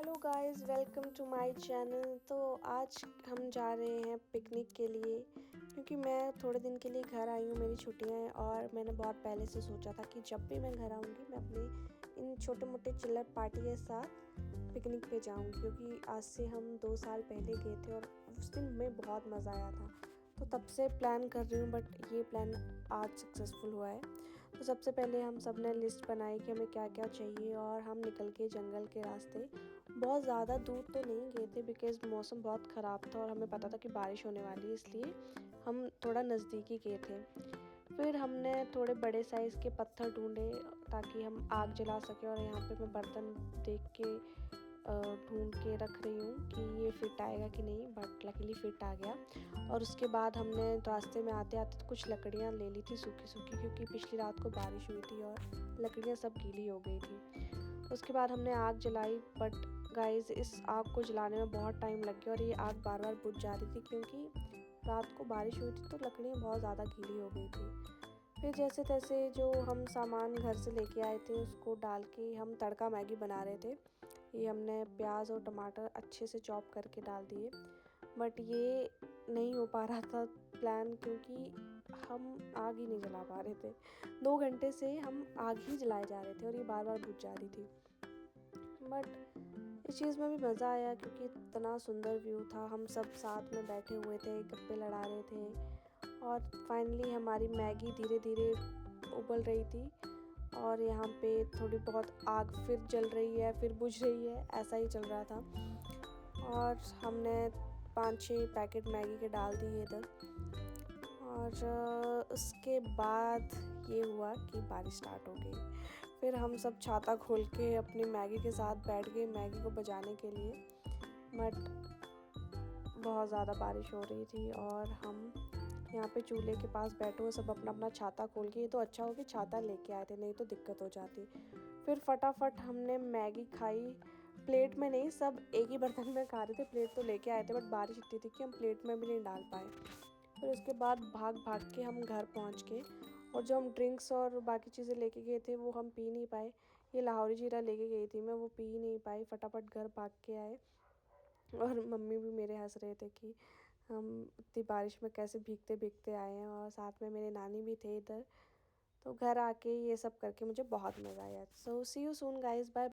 Hello guys, welcome to my channel. तो आज हम जा रहे हैं पिकनिक के लिए, क्योंकि मैं थोड़े दिन के लिए घर आई हूँ, मेरी छुट्टियाँ हैं। और मैंने बहुत पहले से सोचा था कि जब भी मैं घर आऊँगी मैं अपने इन छोटे मोटे चिल्लर पार्टी के साथ पिकनिक पे जाऊँगी, क्योंकि आज से हम 2 साल पहले गए थे और उस दिन हमें बहुत मज़ा आया था। तो तब से प्लान कर रही हूँ, बट ये प्लान आज सक्सेसफुल हुआ है। तो सबसे पहले हम सब ने लिस्ट बनाई कि हमें क्या क्या चाहिए, और हम निकल के जंगल के रास्ते। बहुत ज़्यादा दूर तो नहीं गए थे बिकॉज़ मौसम बहुत ख़राब था और हमें पता था कि बारिश होने वाली है, इसलिए हम थोड़ा नज़दीक ही गए थे। फिर हमने थोड़े बड़े साइज़ के पत्थर ढूंढे ताकि हम आग जला सकें, और यहाँ पे मैं बर्तन देख के ढूंढ के रख रही हूँ कि ये फिट आएगा कि नहीं, बट लकीली फिट आ गया। और उसके बाद हमने रास्ते में आते आते कुछ लकड़ियाँ ले ली थी सूखी सूखी, क्योंकि पिछली रात को बारिश हुई थी और लकड़ियाँ सब गीली हो गई थी। उसके बाद हमने आग जलाई, बट गाइस इस आग को जलाने में बहुत टाइम लग गया और ये आग बार बार बुझ जा रही थी, क्योंकि रात को बारिश हुई थी तो लकड़ियाँ बहुत ज़्यादा गीली हो गई थी। फिर जैसे तैसे जो हम सामान घर से लेके आए थे उसको डाल के हम तड़का मैगी बना रहे थे। ये हमने प्याज और टमाटर अच्छे से चॉप करके डाल दिए, बट ये नहीं हो पा रहा था प्लान, क्योंकि हम आग ही नहीं जला पा रहे थे। 2 घंटे से हम आग ही जलाए जा रहे थे और ये बार बार बुझ जा रही थी। बट इस चीज़ में भी मज़ा आया, क्योंकि इतना सुंदर व्यू था। हम सब साथ में बैठे हुए थे, गप्पे लड़ा रहे थे, और फाइनली हमारी मैगी धीरे धीरे उबल रही थी। और यहाँ पे थोड़ी बहुत आग फिर जल रही है, फिर बुझ रही है, ऐसा ही चल रहा था। और हमने 5-6 पैकेट मैगी के डाल दिए इधर। और उसके बाद ये हुआ कि बारिश स्टार्ट हो गई। फिर हम सब छाता खोल के अपनी मैगी के साथ बैठ गए मैगी को बचाने के लिए, बट बहुत ज़्यादा बारिश हो रही थी। और हम यहाँ पे चूल्हे के पास बैठे हुए सब अपना अपना छाता खोल के, ये तो अच्छा हो कि छाता लेके आए थे, नहीं तो दिक्कत हो जाती। फिर फटाफट हमने मैगी खाई, प्लेट में नहीं, सब एक ही बर्तन में खा रहे थे। प्लेट तो लेके आए थे, बट बारिश इतनी थी कि हम प्लेट में भी नहीं डाल पाए। फिर उसके बाद भाग भाग के हम घर पहुँच गए, और जो हम ड्रिंक्स और बाकी चीज़ें लेके गए थे वो हम पी नहीं पाए। ये लाहौरी जीरा लेके गई थी मैं, वो पी ही नहीं पाई, फटाफट घर भाग के आए। और मम्मी भी मेरे हंस रहे थे कि हम इतनी बारिश में कैसे भीगते भीगते आए हैं, और साथ में मेरे नानी भी थे इधर। तो घर आके ये सब करके मुझे बहुत मज़ा आया। सो सी यू सून गाइस, बाय।